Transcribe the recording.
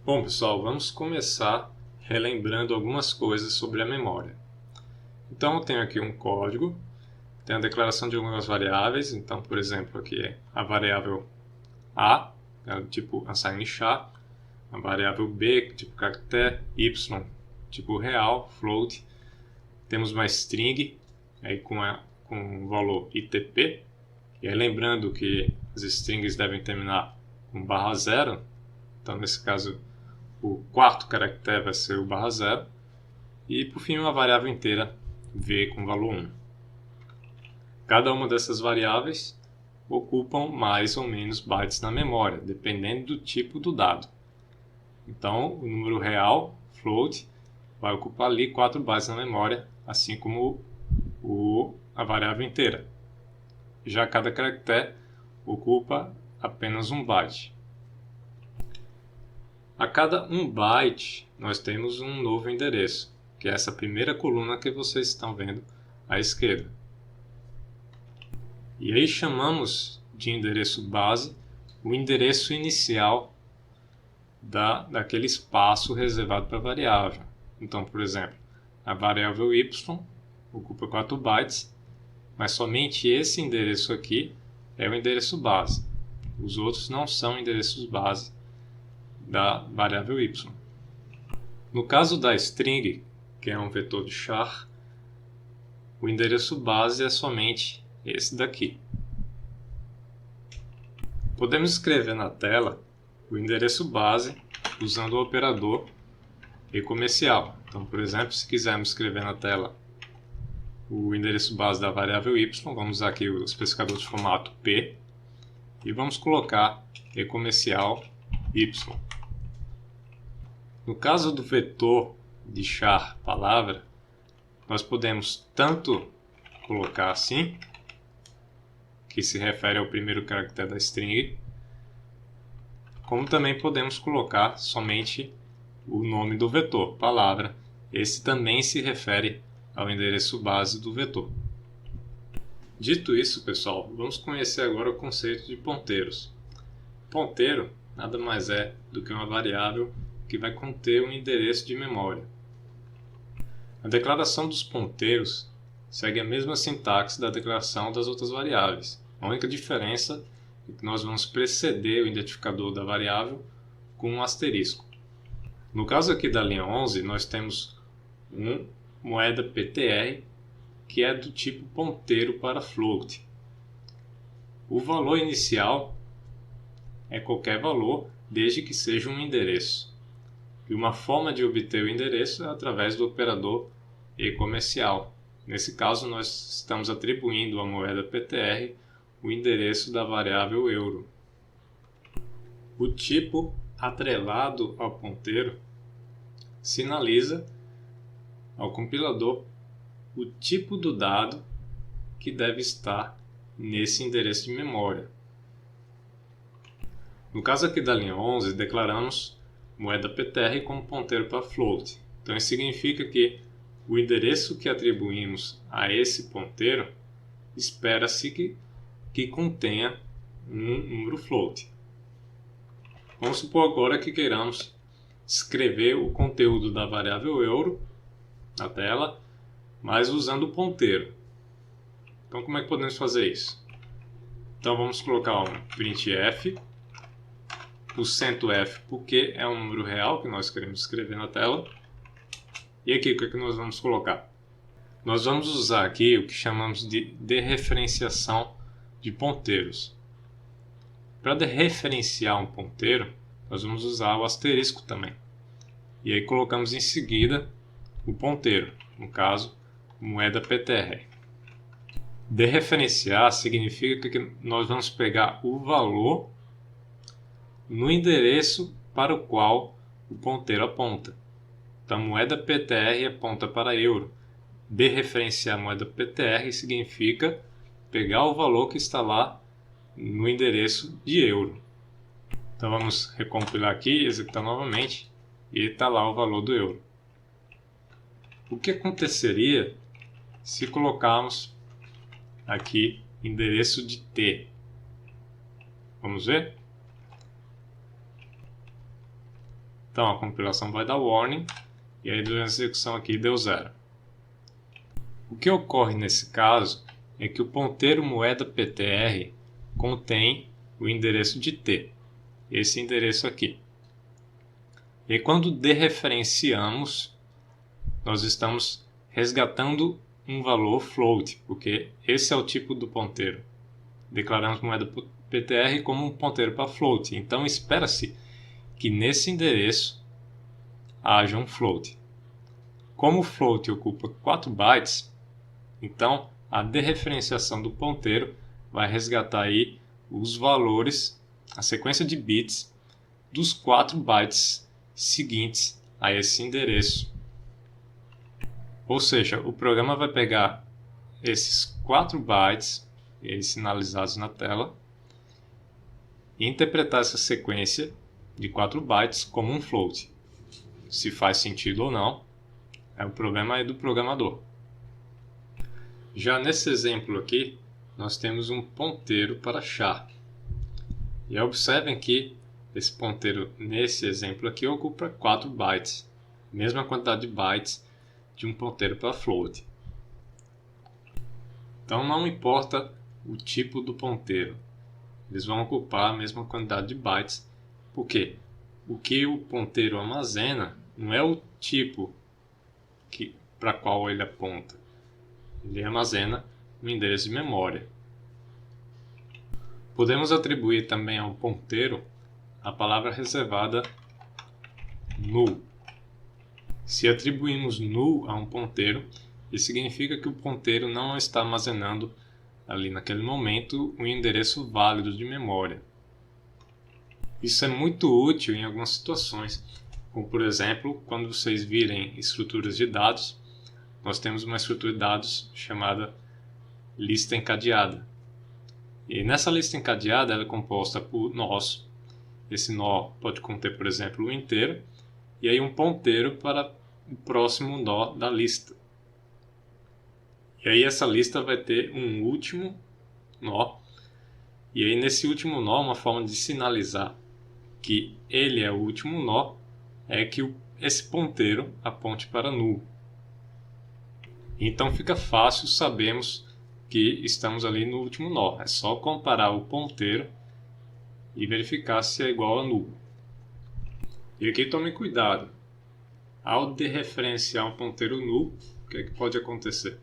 Bom, pessoal, vamos começar relembrando algumas coisas sobre a memória. Então, eu tenho aqui um código, tenho a declaração de algumas variáveis. Então, por exemplo, aqui a variável A, tipo unsigned char, a variável B, tipo caractere, Y, tipo real, float. Temos uma string aí com o valor ITP. E aí, lembrando que as strings devem terminar com /0. Então, nesse caso, o quarto caractere vai ser o /0. E, por fim, uma variável inteira v com valor 1. Cada uma dessas variáveis ocupam mais ou menos bytes na memória, dependendo do tipo do dado. Então, o número real, float, vai ocupar ali 4 bytes na memória, assim como a variável inteira. Já cada caractere ocupa apenas 1 byte. A cada 1 byte, nós temos um novo endereço, que é essa primeira coluna que vocês estão vendo à esquerda. E aí chamamos de endereço base o endereço inicial daquele espaço reservado para a variável. Então, por exemplo, a variável y ocupa 4 bytes, mas somente esse endereço aqui é o endereço base. Os outros não são endereços base da variável y. No caso da string, que é um vetor de char, o endereço base é somente esse daqui. Podemos escrever na tela o endereço base usando o operador e-comercial. Então, por exemplo, se quisermos escrever na tela o endereço base da variável y, vamos usar aqui o especificador de formato P e vamos colocar e-comercial y. No caso do vetor de char palavra, nós podemos tanto colocar assim, que se refere ao primeiro caractere da string, como também podemos colocar somente o nome do vetor, palavra. Esse também se refere ao endereço base do vetor. Dito isso, pessoal, vamos conhecer agora o conceito de ponteiros. Ponteiro nada mais é do que uma variável que vai conter um endereço de memória. A declaração dos ponteiros segue a mesma sintaxe da declaração das outras variáveis. A única diferença é que nós vamos preceder o identificador da variável com um asterisco. No caso aqui da linha 11, nós temos um moeda PTR que é do tipo ponteiro para float. O valor inicial é qualquer valor, desde que seja um endereço. E uma forma de obter o endereço é através do operador e-comercial. Nesse caso, nós estamos atribuindo à moeda PTR o endereço da variável euro. O tipo atrelado ao ponteiro sinaliza ao compilador o tipo do dado que deve estar nesse endereço de memória. No caso aqui da linha 11, declaramos moeda PTR como ponteiro para float. Então isso significa que o endereço que atribuímos a esse ponteiro espera-se que contenha um número float. Vamos supor agora que queiramos escrever o conteúdo da variável euro na tela, mas usando o ponteiro. Então como é que podemos fazer isso? Então vamos colocar um printf, o %f porque é um número real que nós queremos escrever na tela. E aqui, o que é que nós vamos colocar? Nós vamos usar aqui o que chamamos de dereferenciação de ponteiros. Para dereferenciar um ponteiro, nós vamos usar o asterisco também. E aí colocamos em seguida o ponteiro, no caso, moeda PTR. Dereferenciar significa que nós vamos pegar o valor no endereço para o qual o ponteiro aponta. Então, a moeda PTR aponta para euro. Dereferenciar a moeda PTR significa pegar o valor que está lá no endereço de euro. Então, vamos recompilar aqui, executar novamente, e está lá o valor do euro. O que aconteceria se colocarmos aqui endereço de T? Vamos ver? Então a compilação vai dar warning e aí durante a execução aqui deu 0. O que ocorre nesse caso é que o ponteiro moeda PTR contém o endereço de T, esse endereço aqui. E quando dereferenciamos, nós estamos resgatando um valor float, porque esse é o tipo do ponteiro. Declaramos moeda PTR como um ponteiro para float, então espera-se que nesse endereço haja um float. Como o float ocupa 4 bytes, então a dereferenciação do ponteiro vai resgatar aí os valores, a sequência de bits dos 4 bytes seguintes a esse endereço. Ou seja, o programa vai pegar esses 4 bytes, eles sinalizados na tela, e interpretar essa sequência de 4 bytes como um float. Se faz sentido ou não, é o problema aí do programador. Já nesse exemplo aqui, nós temos um ponteiro para char. E observem que esse ponteiro nesse exemplo aqui ocupa 4 bytes, mesma quantidade de bytes de um ponteiro para float. Então não importa o tipo do ponteiro, eles vão ocupar a mesma quantidade de bytes, porque o que o ponteiro armazena não é o tipo para qual ele aponta, ele armazena um endereço de memória. Podemos atribuir também ao ponteiro a palavra reservada null. Se atribuímos null a um ponteiro, isso significa que o ponteiro não está armazenando ali naquele momento um endereço válido de memória. Isso é muito útil em algumas situações, como por exemplo, quando vocês virem estruturas de dados, nós temos uma estrutura de dados chamada lista encadeada. E nessa lista encadeada ela é composta por nós. Esse nó pode conter, por exemplo, o inteiro, e aí um ponteiro para o próximo nó da lista. E aí essa lista vai ter um último nó, e aí nesse último nó, uma forma de sinalizar que ele é o último nó é que esse ponteiro aponte para null. Então fica fácil, sabemos que estamos ali no último nó. É só comparar o ponteiro e verificar se é igual a null. E aqui tome cuidado. Ao dereferenciar um ponteiro null, o que é que pode acontecer?